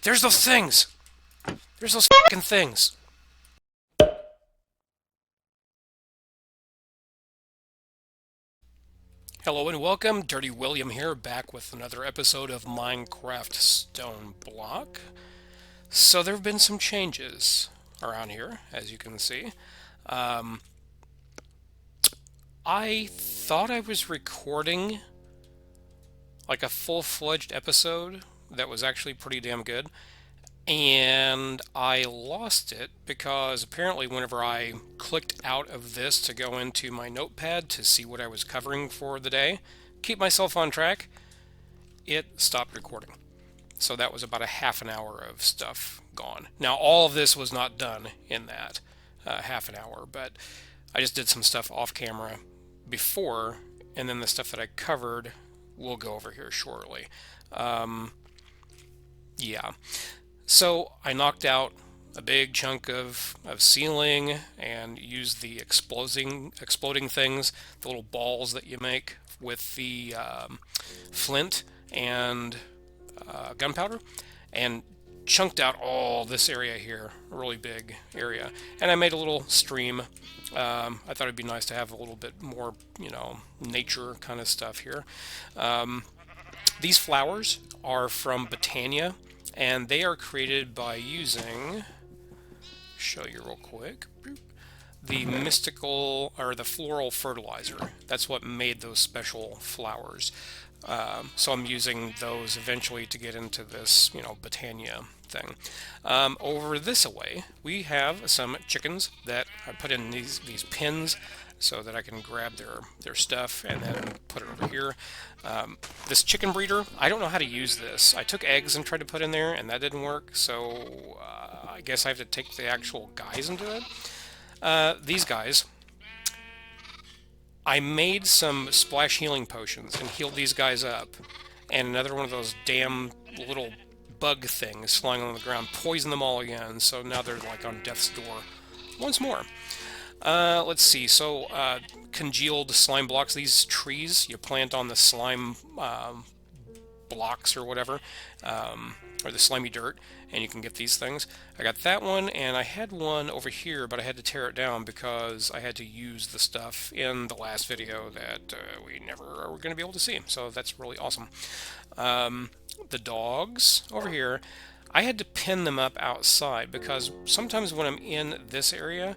There's those things! There's those fucking things! Hello and welcome, Dirty William here, back with another episode of Minecraft Stoneblock. So there have been some changes around here, as you can see. Um, I thought I was recording like a full-fledged episode that was actually pretty damn good, and I lost it because apparently whenever I clicked out of this to go into my notepad to see what I was covering for the day, keep myself on track, it stopped recording. So that was about a half an hour of stuff gone. Now all of this was not done in that half an hour, but I just did some stuff off camera before, and then the stuff that I covered we'll go over here shortly. Yeah. So I knocked out a big chunk of ceiling and used the exploding things, the little balls that you make with the flint and gunpowder, and chunked out all this area here, a really big area. And I made a little stream. I thought it'd be nice to have a little bit more, nature kind of stuff here. These flowers are from Botania, and they are created by using, show you real quick, the mystical, or the floral fertilizer. That's what made those special flowers. So I'm using those eventually to get into this, Botania thing. Over this away, we have some chickens that I put in these pins so that I can grab their stuff and then put it over here. This chicken breeder, I don't know how to use this. I took eggs and tried to put in there, and that didn't work, so I guess I have to take the actual guys into it. These guys, I made some splash healing potions and healed these guys up, and another one of those damn little bug things flying on the ground poisoned them all again, so now they're like on death's door once more. Let's see, so congealed slime blocks, these trees you plant on the slime blocks or whatever, or the slimy dirt, and you can get these things. I got that one, and I had one over here, but I had to tear it down because I had to use the stuff in the last video that we never are going to be able to see, so that's really awesome. The dogs over here, I had to pin them up outside because sometimes when I'm in this area,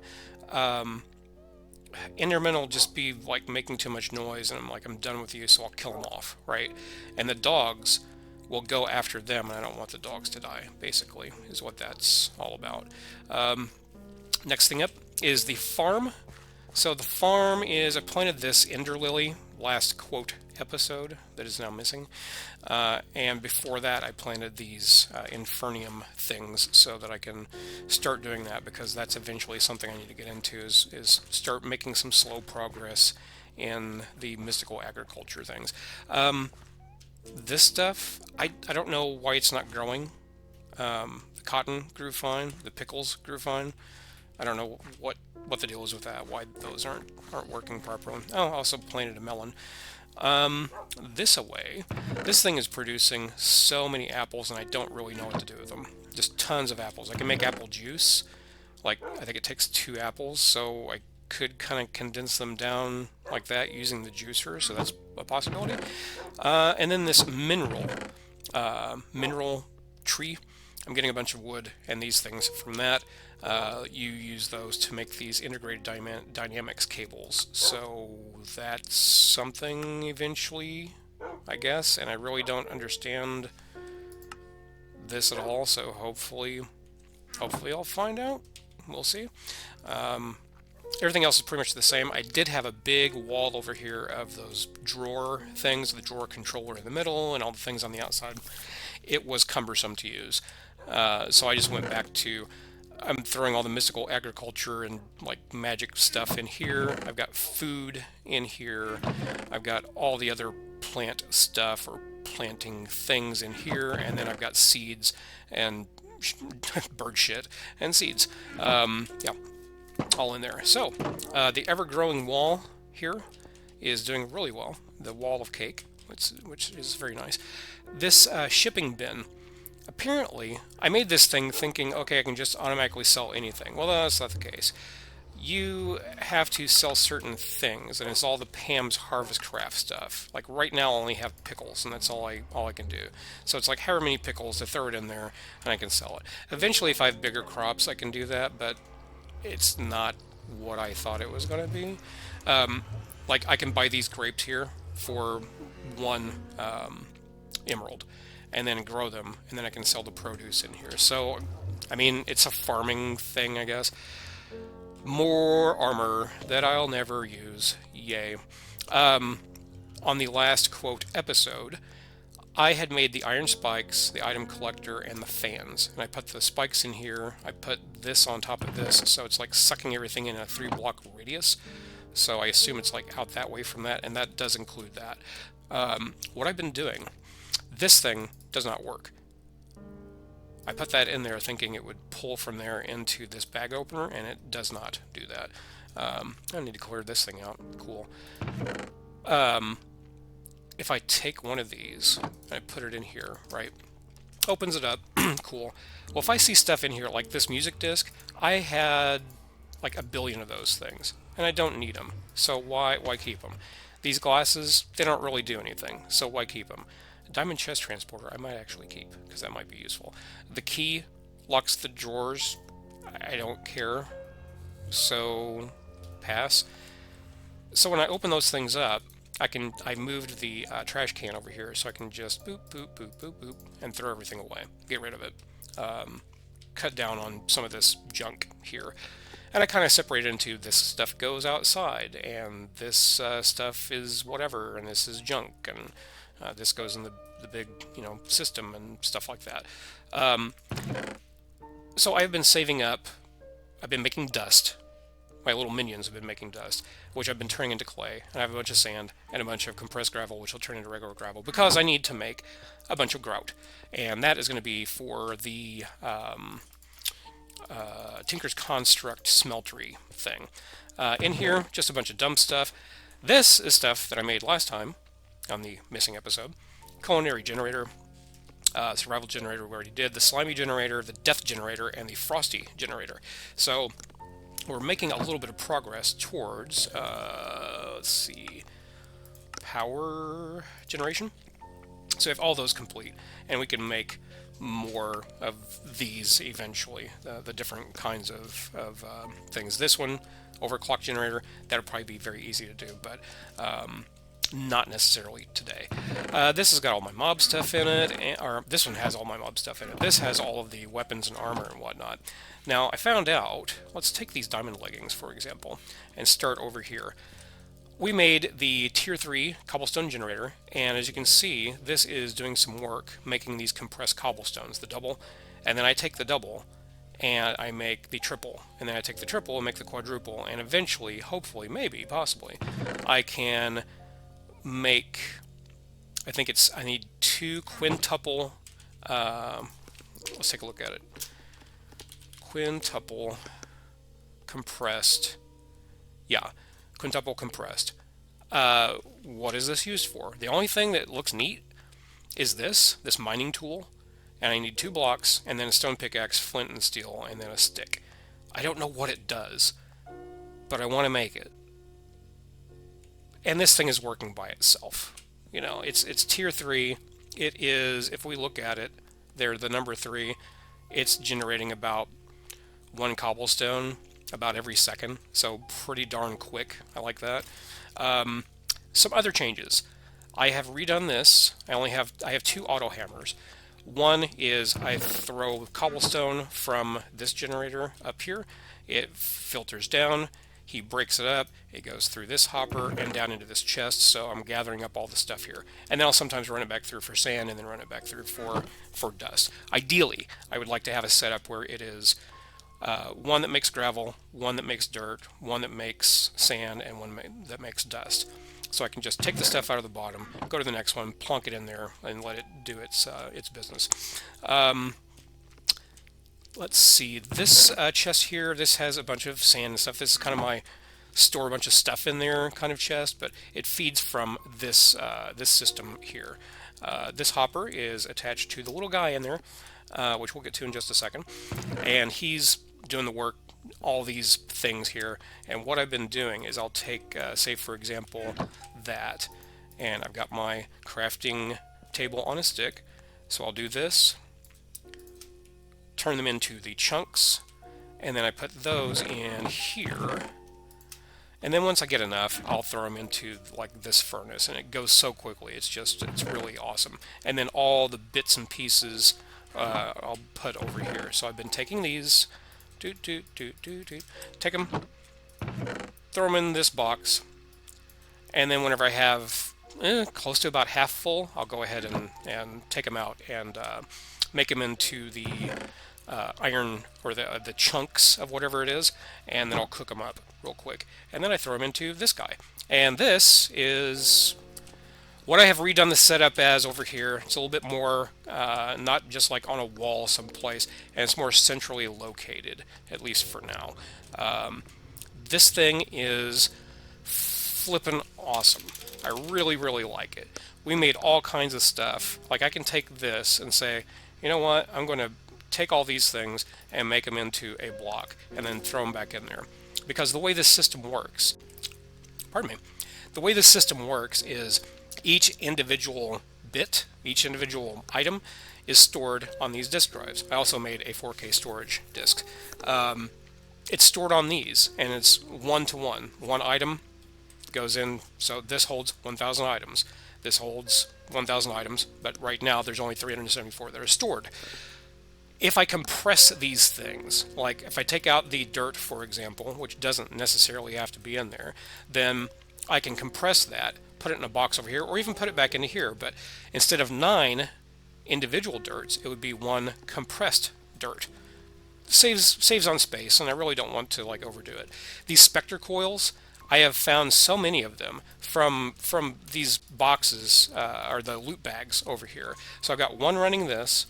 Endermen will just be like making too much noise, and I'm like, I'm done with you, so I'll kill them off, right? And the dogs will go after them, and I don't want the dogs to die, basically, is what that's all about. Next thing up is the farm. So the farm is, I planted this Ender Lily last quote episode that is now missing, and before that I planted these Infernium things so that I can start doing that, because that's eventually something I need to get into, is start making some slow progress in the mystical agriculture things. This stuff, I don't know why it's not growing. The cotton grew fine, the pickles grew fine. I don't know what the deal is with that, why those aren't working properly. Oh, I also planted a melon. This away, this thing is producing so many apples, and I don't really know what to do with them. Just tons of apples. I can make apple juice. Like, I think it takes 2 apples, so I could kind of condense them down like that using the juicer, so that's a possibility. And then this mineral tree. I'm getting a bunch of wood and these things from that. You use those to make these integrated dynamics cables. So that's something eventually, I guess, and I really don't understand this at all, so hopefully I'll find out. We'll see. Everything else is pretty much the same. I did have a big wall over here of those drawer things, the drawer controller in the middle, and all the things on the outside. It was cumbersome to use. So I just went back to, I'm throwing all the mystical agriculture and like magic stuff in here. I've got food in here. I've got all the other plant stuff or planting things in here, and then I've got seeds and bird shit and seeds. Yeah, all in there. So the ever-growing wall here is doing really well. The wall of cake, which is very nice. This shipping bin. Apparently, I made this thing thinking, okay, I can just automatically sell anything. Well, that's not the case. You have to sell certain things, and it's all the Pam's Harvest Craft stuff. Like right now, I only have pickles, and that's all I can do. So it's like however many pickles, I throw it in there, and I can sell it. Eventually, if I have bigger crops, I can do that, but it's not what I thought it was going to be. Um, like I can buy these grapes here for one emerald, and then grow them, and then I can sell the produce in here. So, I mean, it's a farming thing, I guess. More armor that I'll never use. Yay. Um, on the last quote episode, I had made the iron spikes, the item collector, and the fans. And I put the spikes in here. I put this on top of this, so it's like sucking everything in a 3 block radius. So I assume it's like out that way from that, and that does include that. What I've been doing, this thing does not work. I put that in there thinking it would pull from there into this bag opener, and it does not do that. I need to clear this thing out. Cool. Um, if I take one of these and I put it in here, right, opens it up. Cool. Well, if I see stuff in here like this music disc, I had like a billion of those things, and I don't need them. So why keep them? These glasses, they don't really do anything, so why keep them? Diamond chest transporter I might actually keep, because that might be useful. The key locks the drawers. I don't care, so pass. So when I open those things up, I moved the trash can over here, so I can just boop, boop, boop, boop, boop, and throw everything away. Get rid of it. Cut down on some of this junk here. And I kind of separate it into this stuff goes outside, and this stuff is whatever, and this is junk, and this goes in the big, system and stuff like that. Um, so I've been saving up. I've been making dust. My little minions have been making dust, which I've been turning into clay. And I have a bunch of sand and a bunch of compressed gravel, which will turn into regular gravel, because I need to make a bunch of grout. And that is going to be for the Tinker's Construct Smeltery thing. In here, just a bunch of dumb stuff. This is stuff that I made last time on the missing episode. Culinary generator, survival generator we already did, the slimy generator, the death generator, and the frosty generator. So we're making a little bit of progress towards, let's see, power generation. So we have all those complete, and we can make more of these eventually, the different kinds of things. This one, overclock generator, that'll probably be very easy to do, but not necessarily today. This has got all my mob stuff in it, or this one has all my mob stuff in it. This has all of the weapons and armor and whatnot. Now, I found out, let's take these diamond leggings, for example, and start over here. We made the tier 3 cobblestone generator, and as you can see, this is doing some work making these compressed cobblestones, the double, and then I take the double and I make the triple, and then I take the triple and make the quadruple, and eventually, hopefully, maybe, possibly, I can make, I need 2 quintuple, let's take a look at it, quintuple compressed, yeah, quintuple compressed. What is this used for? The only thing that looks neat is this mining tool, and I need 2 blocks, and then a stone pickaxe, flint and steel, and then a stick. I don't know what it does, but I want to make it. And this thing is working by itself. It's tier 3. It is, if we look at it, there, the number 3, it's generating about 1 cobblestone about every second, so pretty darn quick. I like that. Some other changes. I have redone this. I have 2 auto hammers. One is I throw cobblestone from this generator up here. It filters down. He breaks it up. It goes through this hopper and down into this chest. So I'm gathering up all the stuff here, and then I'll sometimes run it back through for sand, and then run it back through for dust. Ideally, I would like to have a setup where it is one that makes gravel, one that makes dirt, one that makes sand, and one that makes dust. So I can just take the stuff out of the bottom, go to the next one, plunk it in there, and let it do its business. Let's see, this chest here, this has a bunch of sand and stuff. This is kind of my store a bunch of stuff in there kind of chest, but it feeds from this this system here. This hopper is attached to the little guy in there. which we'll get to in just a second. And he's doing the work, all these things here. And what I've been doing is I'll take, say for example, that, and I've got my crafting table on a stick. So I'll do this, turn them into the chunks, and then I put those in here. And then once I get enough, I'll throw them into like this furnace, and it goes so quickly. It's really awesome. And then all the bits and pieces I'll put over here. So I've been taking these, take them, throw them in this box, and then whenever I have close to about half full, I'll go ahead and take them out and make them into the iron, or the chunks of whatever it is, and then I'll cook them up real quick. And then I throw them into this guy. And this is what I have redone the setup as over here. It's a little bit more, not just like on a wall someplace, and it's more centrally located, at least for now. This thing is flippin' awesome. I really, really like it. We made all kinds of stuff. Like I can take this and say, you know what, I'm going to take all these things and make them into a block and then throw them back in there. Because the way this system works, the way this system works is each individual bit, each individual item is stored on these disk drives. I also made a 4K storage disk. It's stored on these, and it's one-to-one. One item goes in, so this holds 1,000 items. This holds 1,000 items, but right now there's only 374 that are stored. If I compress these things, like if I take out the dirt, for example, which doesn't necessarily have to be in there, then I can compress that, put it in a box over here, or even put it back into here. But instead of 9 individual dirts, it would be 1 compressed dirt. Saves on space, and I really don't want to like overdo it. These Spectre coils, I have found so many of them from these boxes, or the loot bags over here. So I've got one running this.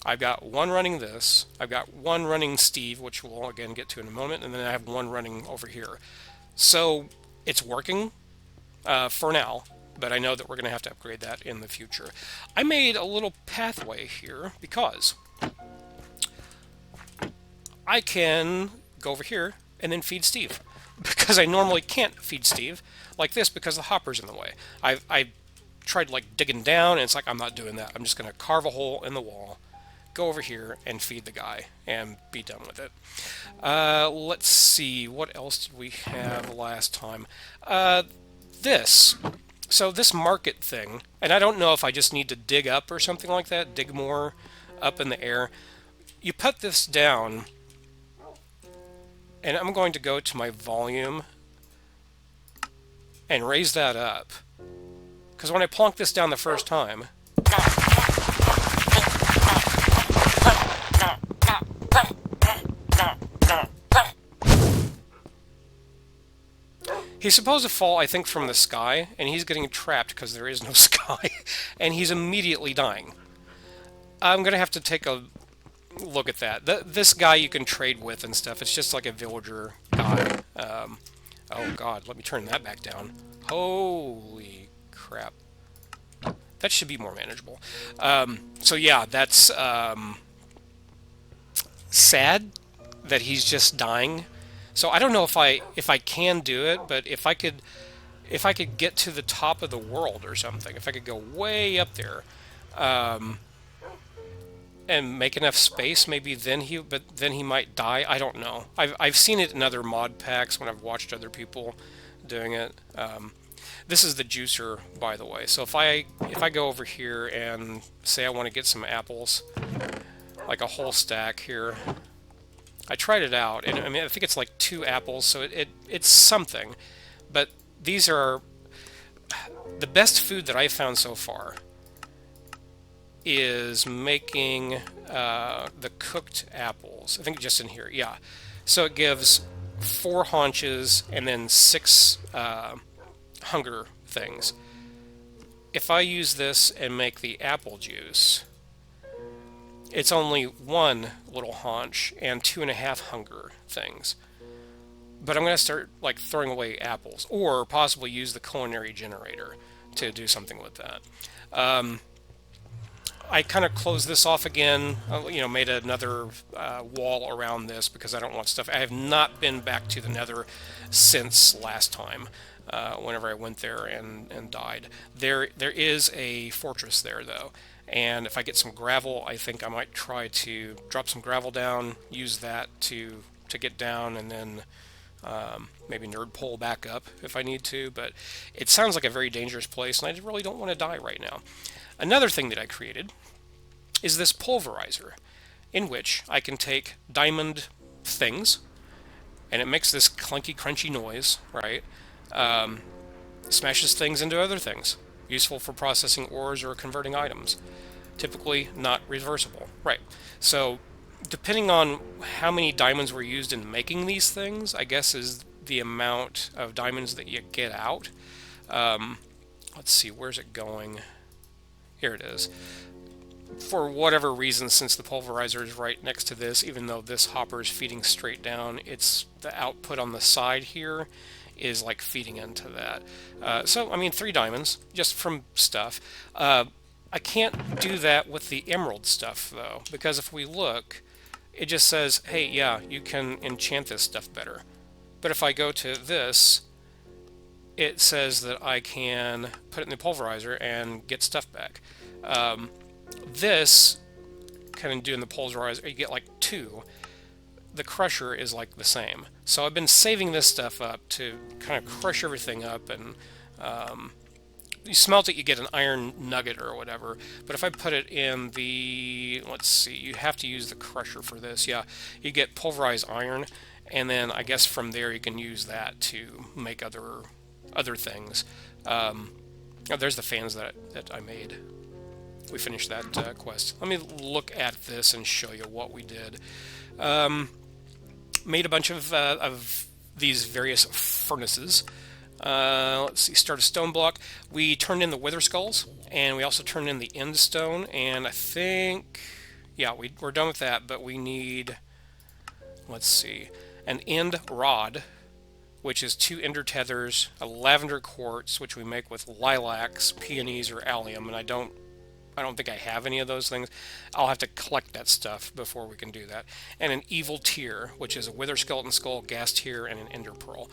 I've got one running this. I've got one running Steve, which we'll again get to in a moment, and then I have one running over here. So it's working for now, but I know that we're going to have to upgrade that in the future. I made a little pathway here because I can go over here and then feed Steve, because I normally can't feed Steve like this because the hopper's in the way. I tried like digging down, and it's like I'm not doing that. I'm just going to carve a hole in the wall, go over here and feed the guy and be done with it. Let's see, what else did we have last time? So this market thing, and I don't know if I just need to dig up or something like that, dig more up in the air. You put this down, and I'm going to go to my volume and raise that up, because when I plonk this down the first time, he's supposed to fall, I think, from the sky, and he's getting trapped because there is no sky, and he's immediately dying. I'm going to have to take a look at that. This guy you can trade with and stuff. It's just like a villager guy. Oh god, let me turn that back down. Holy crap. That should be more manageable. So yeah, that's sad that he's just dying. So I don't know if I can do it, but if I could get to the top of the world or something, if I could go way up there, and make enough space, maybe then he might die. I don't know. I've seen it in other mod packs when I've watched other people doing it. This is the juicer, by the way. So if I go over here and say I want to get some apples, like a whole stack here. I tried it out, and I mean I think it's like 2 apples, so it's something. But these are the best food that I've found so far. Is making the cooked apples. I think just in here, yeah. So it gives 4 haunches and then 6 hunger things. If I use this and make the apple juice, it's only 1 little haunch and 2.5 hunger things. But I'm going to start like throwing away apples, or possibly use the culinary generator to do something with that. I kind of closed this off again, made another wall around this because I don't want stuff. I have not been back to the Nether since last time, whenever I went there and died. There is a fortress there though, and if I get some gravel, I think I might try to drop some gravel down, use that to get down, and then maybe nerd pole back up if I need to. But it sounds like a very dangerous place, and I really don't want to die right now. Another thing that I created is this pulverizer, in which I can take diamond things, and it makes this clunky, crunchy noise, right? Smashes things into other things, useful for processing ores or converting items. Typically not reversible, right? So, depending on how many diamonds were used in making these things, I guess is the amount of diamonds that you get out. Let's see, where's it going? Here it is. For whatever reason, since the pulverizer is right next to this, even though this hopper is feeding straight down, it's the output on the side here is like feeding into that. So, I mean, 3 diamonds just from stuff. I can't do that with the emerald stuff though, because if we look, it just says, hey, yeah, you can enchant this stuff better. But if I go to this, it says that I can put it in the pulverizer and get stuff back. This kind of doing the pulverizer, you get like 2. The crusher is like the same. So I've been saving this stuff up to kind of crush everything up, and you smelt it, you get an iron nugget or whatever. But if I put it in the, let's see, you have to use the crusher for this. Yeah, you get pulverized iron, and then I guess from there you can use that to make other things. Oh, there's the fans that I made. We finished that quest. Let me look at this and show you what we did. Made a bunch of these various furnaces. Let's see, start a stone block. We turned in the wither skulls, and we also turned in the end stone, and I think, yeah, we're done with that, but we need, let's see, an end rod, which is 2 ender tethers, a lavender quartz, which we make with lilacs, peonies, or allium, and I don't think I have any of those things. I'll have to collect that stuff before we can do that. And an evil tear, which is a wither skeleton skull, gas tear, and an ender pearl.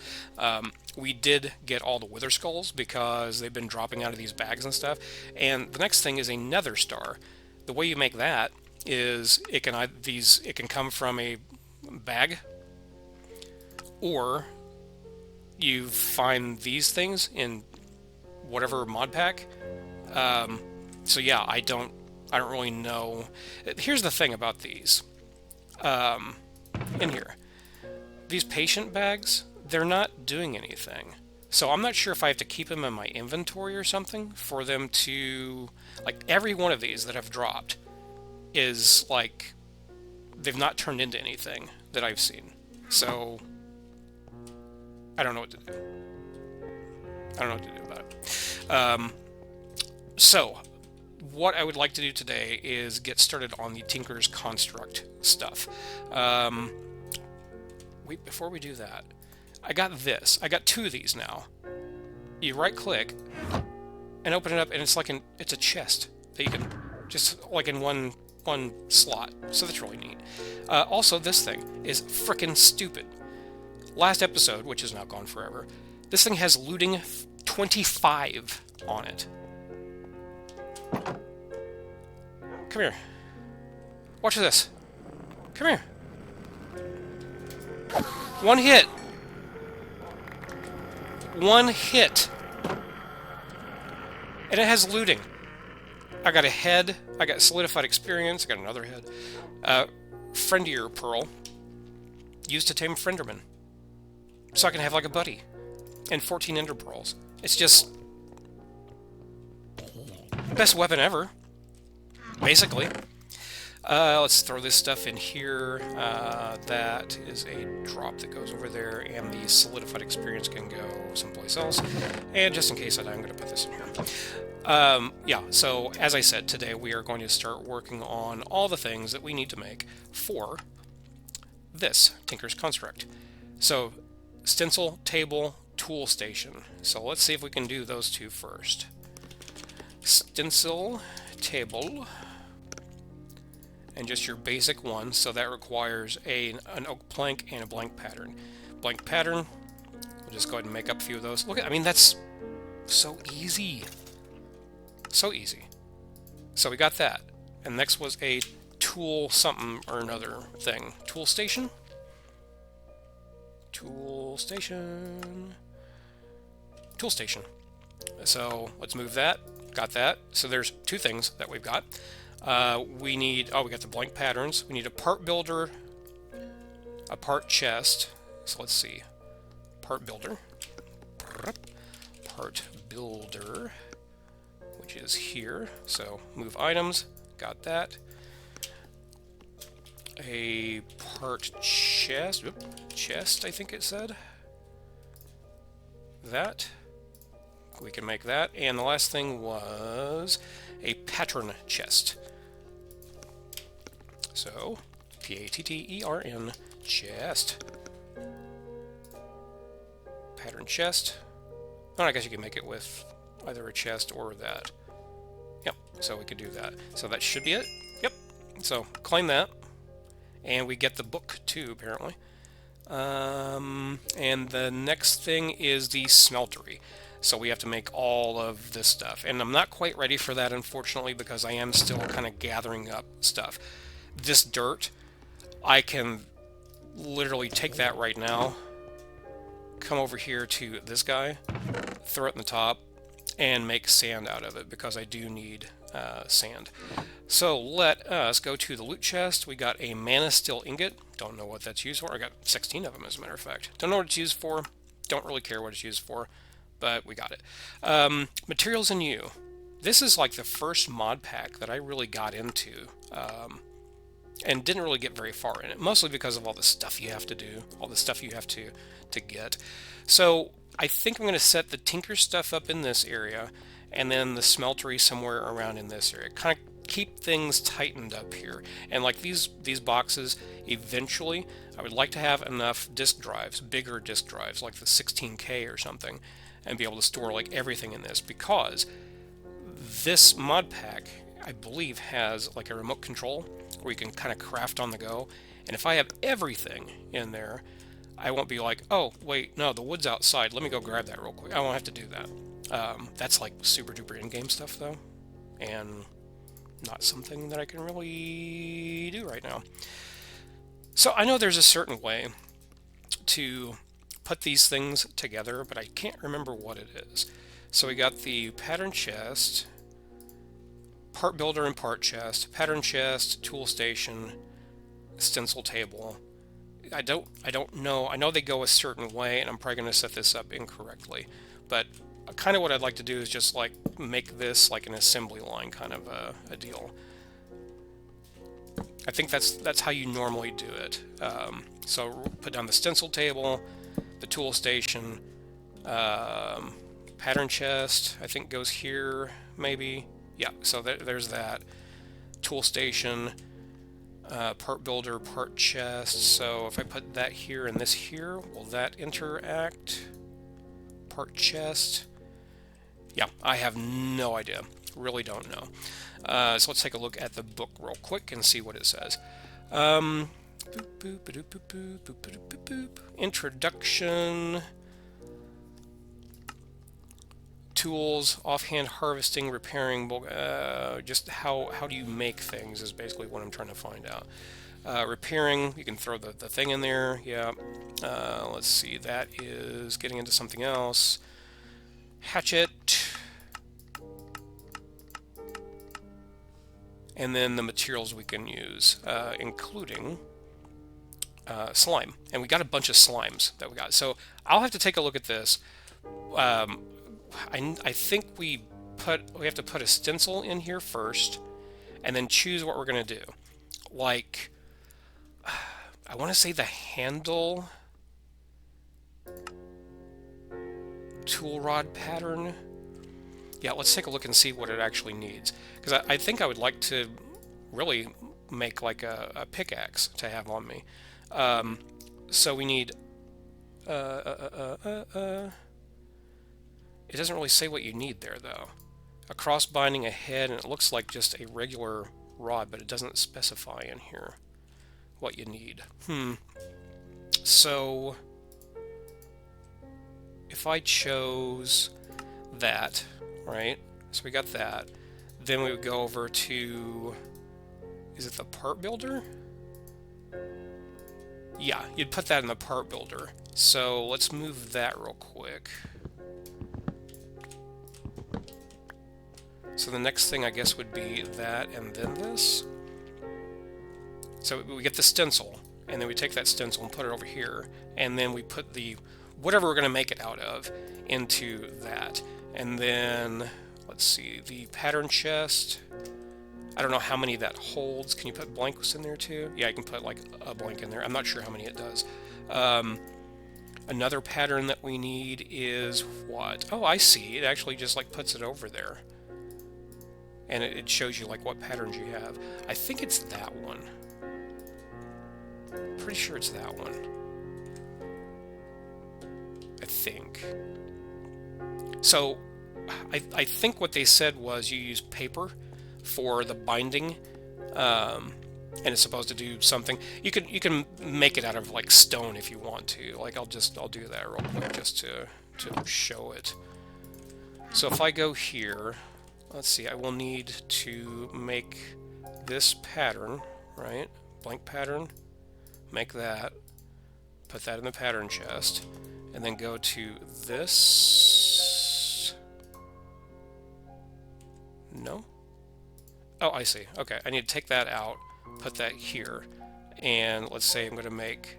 We did get all the wither skulls because they've been dropping out of these bags and stuff. And the next thing is a nether star. The way you make that is it can come from a bag, or you find these things in whatever mod pack. So yeah, I don't really know. Here's the thing about these. In here, these patient bags, they're not doing anything. So I'm not sure if I have to keep them in my inventory or something for them to, like, every one of these that have dropped is like, they've not turned into anything that I've seen. So I don't know what to do. I don't know what to do about it. So what I would like to do today is get started on the Tinker's Construct stuff. Wait, before we do that, I got this. I got 2 of these now. You right click and open it up, and it's like it's a chest that you can just like in one slot. So that's really neat. Also, this thing is frickin' stupid. Last episode, which is now gone forever, this thing has looting 25 on it. Come here. Watch this. Come here. 1 hit. 1 hit. And it has looting. I got a head. I got solidified experience. I got another head. Friendier pearl. Used to tame Frienderman. So I can have like a buddy. And 14 ender pearls. It's just best weapon ever. Basically. Let's throw this stuff in here. That is a drop that goes over there, and the solidified experience can go someplace else. And just in case I die, I'm going to put this in here. Yeah, so as I said, today we are going to start working on all the things that we need to make for this Tinker's Construct. So, stencil, table, tool station. So let's see if we can do those 2 first. Stencil, table. and just your basic one. So that requires an oak plank and a blank pattern. Blank pattern, we'll just go ahead and make up a few of those. Look at, I mean, that's so easy. So easy. So we got that. And next was a tool something or another thing. Tool station? Tool station. Tool station. So let's move that. Got that. So there's two things that we've got. We need, we got the blank patterns. We need a part builder, a part chest. So let's see. Part builder. Part builder, which is here. So move items. Got that. A part chest. Chest, I think it said. That. We can make that. And the last thing was a pattern chest. So, P-A-T-T-E-R-N, chest. Pattern chest. Oh, I guess you can make it with either a chest or that. Yep, so we could do that. So that should be it. Yep, so claim that. And we get the book too, apparently. And the next thing is the Smeltery. So we have to make all of this stuff. And I'm not quite ready for that, unfortunately, because I am still kind of gathering up stuff. This dirt, I can literally take that right now, come over here to this guy, throw it in the top, and make sand out of it, because I do need sand. So let us go to the loot chest. We got a mana steel ingot. Don't know what that's used for. I got 16 of them, as a matter of fact. Don't know what it's used for. Don't really care what it's used for, but we got it. Materials and you. This is like the first mod pack that I really got into, and didn't really get very far in it, mostly because of all the stuff you have to do, all the stuff you have to get. So I think I'm going to set the tinker stuff up in this area, and then the smeltery somewhere around in this area. Kind of keep things tightened up here. And like these boxes, eventually I would like to have enough disk drives, bigger disk drives, like the 16K or something, and be able to store like everything in this, because this mod pack, I believe, has like a remote control where you can kind of craft on the go. And if I have everything in there, I won't be like, oh wait, no, the wood's outside, let me go grab that real quick. I won't have to do that. That's like super duper in-game stuff though, and not something that I can really do right now. So I know there's a certain way to put these things together, but I can't remember what it is. So we got the pattern chest, part builder and part chest, pattern chest, tool station, stencil table. I don't know. I know they go a certain way, and I'm probably going to set this up incorrectly, but kind of what I'd like to do is just like make this like an assembly line kind of a deal. I think that's how you normally do it. So put down the stencil table, the tool station, pattern chest, I think goes here maybe. Yeah, so there's that. Tool station, part builder, part chest. So if I put that here and this here, will that interact? Part chest. Yeah, I have no idea. Really don't know. So let's take a look at the book real quick and see what it says. Introduction. Tools, offhand harvesting, repairing, just how do you make things is basically what I'm trying to find out. Repairing, you can throw the thing in there. Yeah. Let's see, that is getting into something else. Hatchet. And then the materials we can use, including slime. And we got a bunch of slimes that we got. So I'll have to take a look at this. I think we have to put a stencil in here first, and then choose what we're going to do. Like, I want to say the handle tool rod pattern. Yeah, let's take a look and see what it actually needs, because I think I would like to really make like a pickaxe to have on me. So we need it doesn't really say what you need there though. A cross binding, a head, and it looks like just a regular rod, but it doesn't specify in here what you need. So if I chose that, right? So we got that. Then we would go over to, is it the part builder? Yeah, you'd put that in the part builder. So let's move that real quick. So the next thing I guess would be that and then this. So we get the stencil, and then we take that stencil and put it over here, and then we put the whatever we're going to make it out of into that. And then let's see, the pattern chest, I don't know how many that holds. Can you put blanks in there too? Yeah, you can put like a blank in there. I'm not sure how many it does. Another pattern that we need is what? Oh, I see. It actually just like puts it over there. And it shows you like what patterns you have. I think it's that one. Pretty sure it's that one. I think. So I think what they said was you use paper for the binding, and it's supposed to do something. You can make it out of like stone if you want to. Like I'll do that real quick just to show it. So if I go here, let's see, I will need to make this pattern, right? Blank pattern. Make that. Put that in the pattern chest, and then go to this. No. Oh, I see. Okay, I need to take that out, put that here, and let's say I'm going to make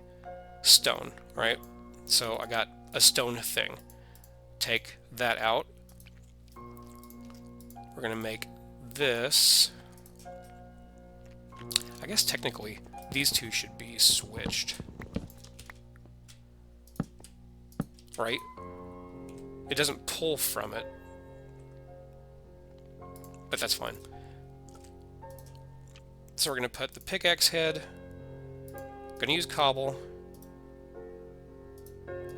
stone, right? So I got a stone thing. Take that out. We're going to make this. I guess technically these two should be switched, right? It doesn't pull from it, but that's fine. So we're going to put the pickaxe head. I'm going to use cobble.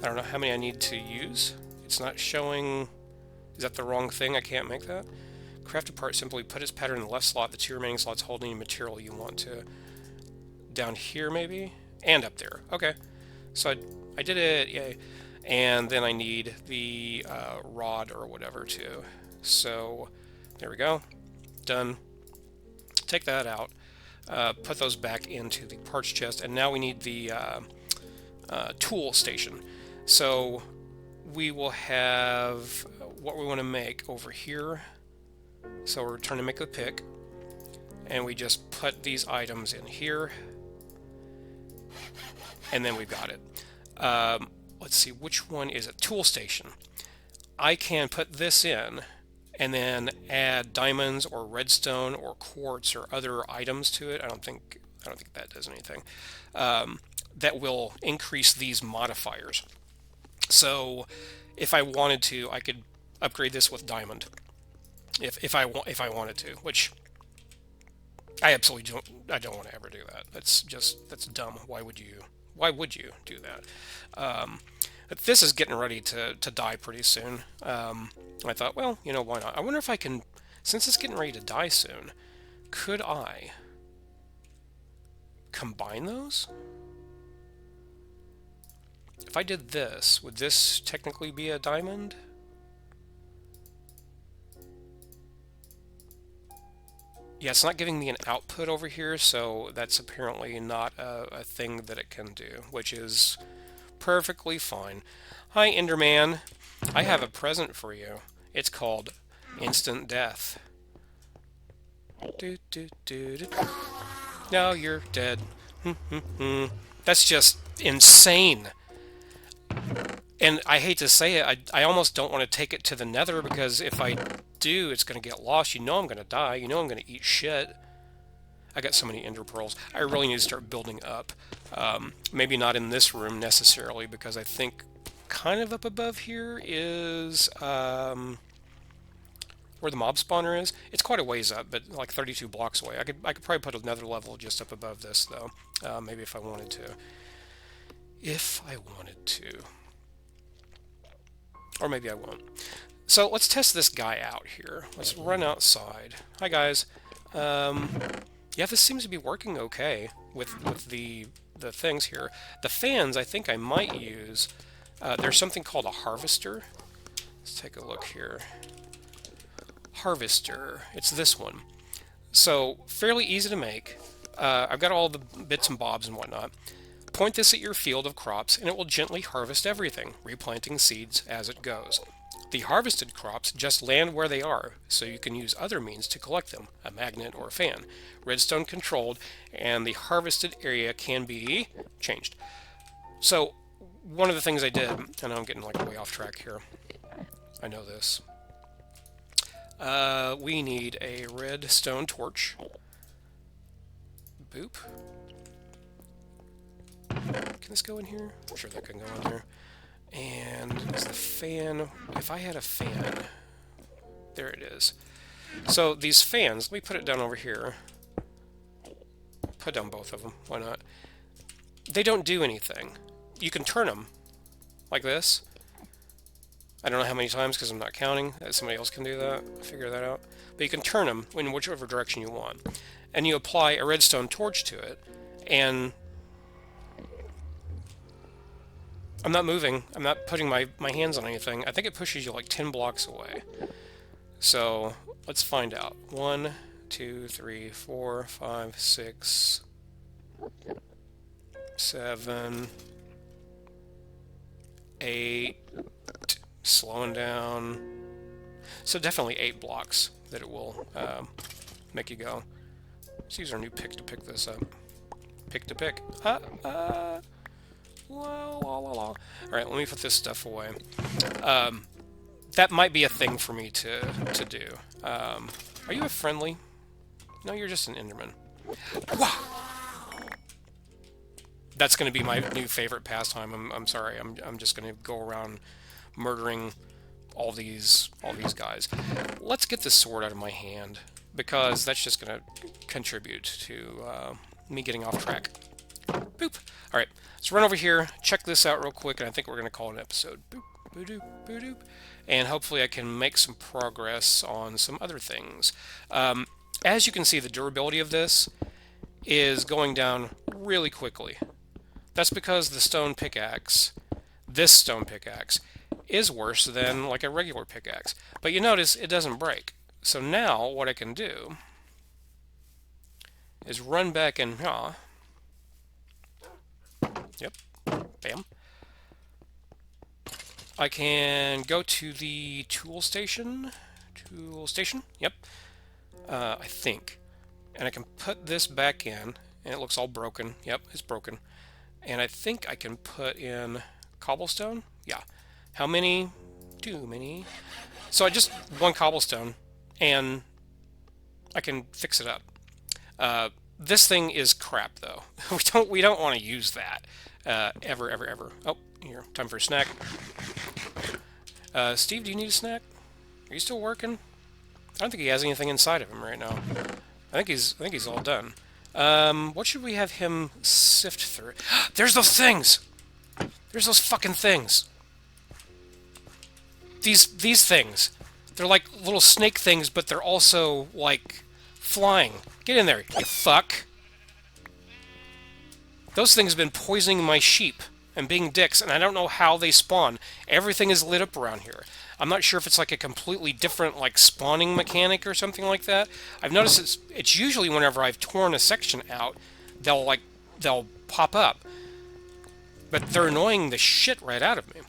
I don't know how many I need to use. It's not showing. Is that the wrong thing? I can't make that. Craft a part, simply put its pattern in the left slot, the two remaining slots hold any material you want to. Down here maybe? And up there. Okay. So I did it, yay. And then I need the rod or whatever too. So there we go. Done. Take that out. Put those back into the parts chest, and now we need the tool station. So we will have what we want to make over here. So we're trying to make the pick, and we just put these items in here, and then we've got it. Let's see, which one is it? Tool station. I can put this in and then add diamonds or redstone or quartz or other items to it. I don't think that does anything. That will increase these modifiers. So if I wanted to, I could upgrade this with diamond. If I wanted to, which I absolutely don't want to ever do that. That's dumb. Why would you do that? But this is getting ready to die pretty soon. I thought, well, you know, why not? I wonder if I can, since it's getting ready to die soon, could I combine those? If I did this, would this technically be a diamond? Yeah, it's not giving me an output over here, so that's apparently not a thing that it can do, which is perfectly fine. Hi, Enderman. I have a present for you. It's called instant death. Now you're dead. That's just insane. And I hate to say it, I almost don't want to take it to the nether, because if I do, it's going to get lost. You know I'm going to die. You know I'm going to eat shit. I got so many ender pearls. I really need to start building up. Maybe not in this room necessarily, because I think kind of up above here is where the mob spawner is. It's quite a ways up, but like 32 blocks away. I could probably put another level just up above this, though. Maybe if I wanted to. If I wanted to. Or maybe I won't. So let's test this guy out here. Let's run outside. Hi, guys. Yeah, this seems to be working okay with the things here. The fans, I think I might use. There's something called a harvester. Let's take a look here. Harvester. It's this one. So fairly easy to make. I've got all the bits and bobs and whatnot. Point this at your field of crops and it will gently harvest everything, replanting seeds as it goes. The harvested crops just land where they are, so you can use other means to collect them, a magnet or a fan. Redstone controlled, and the harvested area can be changed. So, one of the things I did, I know I'm getting like way off track here. I know this. We need a redstone torch. Boop. Can this go in here? I'm sure that can go in there. And is the fan, if I had a fan, there it is. So these fans, let me put it down over here. Put down both of them, why not? They don't do anything. You can turn them like this. I don't know how many times because I'm not counting. Somebody else can do that, figure that out. But you can turn them in whichever direction you want. And you apply a redstone torch to it, and I'm not moving. I'm not putting my hands on anything. I think it pushes you like 10 blocks away. So let's find out. 1, 2, 3, 4, 5, 6, 7, 8. Slowing down. So definitely 8 blocks that it will make you go. Let's use our new pick to pick this up. Pick to pick. La, la, la, la. Alright, let me put this stuff away. That might be a thing for me to do. Are you a friendly? No, you're just an Enderman. Wow. That's going to be my new favorite pastime. I'm sorry. I'm just going to go around murdering all these guys. Let's get this sword out of my hand because that's just going to contribute to me getting off track. Boop. All right, let's run over here, check this out real quick, and I think we're going to call it an episode. Boop, boo-doop, boo-doop. And hopefully I can make some progress on some other things. As you can see, the durability of this is going down really quickly. That's because the stone pickaxe, this stone pickaxe, is worse than like a regular pickaxe. But you notice it doesn't break. So now what I can do is run back in here. Yep. Bam. I can go to the tool station. Tool station. Yep. I think. And I can put this back in. And it looks all broken. Yep, it's broken. And I think I can put in cobblestone. Yeah. How many? Too many. So I just one cobblestone. And I can fix it up. This thing is crap, though. We don't want to use that ever. Oh, here, time for a snack. Steve, do you need a snack? Are you still working? I don't think he has anything inside of him right now. I think he's all done. What should we have him sift through? There's those things. There's those fucking things. These things. They're like little snake things, but they're also like flying. Get in there, you fuck. Those things have been poisoning my sheep and being dicks, and I don't know how they spawn. Everything is lit up around here. I'm not sure if it's like a completely different like spawning mechanic or something like that. I've noticed it's usually whenever I've torn a section out, they'll pop up. But they're annoying the shit right out of me.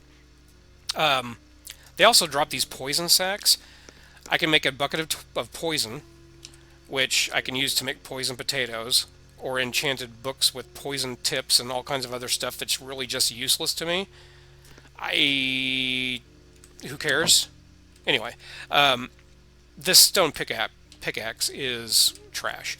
They also drop these poison sacks. I can make a bucket of poison, which I can use to make poison potatoes, or enchanted books with poison tips and all kinds of other stuff that's really just useless to me. Who cares? Anyway, this stone pickaxe is trash.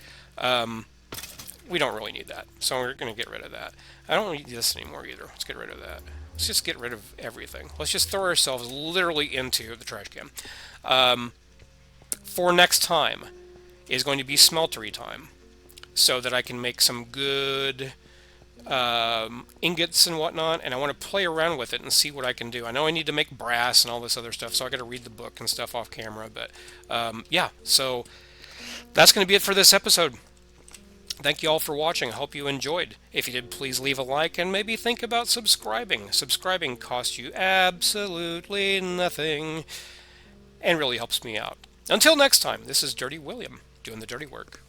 We don't really need that, so we're going to get rid of that. I don't need this anymore either. Let's get rid of that. Let's just get rid of everything. Let's just throw ourselves literally into the trash can. For next time is going to be smeltery time, so that I can make some good ingots and whatnot, and I want to play around with it and see what I can do. I know I need to make brass and all this other stuff, so I got to read the book and stuff off camera, but yeah, so that's going to be it for this episode. Thank you all for watching. I hope you enjoyed. If you did, please leave a like and maybe think about subscribing. Subscribing costs you absolutely nothing and really helps me out. Until next time, this is Dirty William doing the dirty work.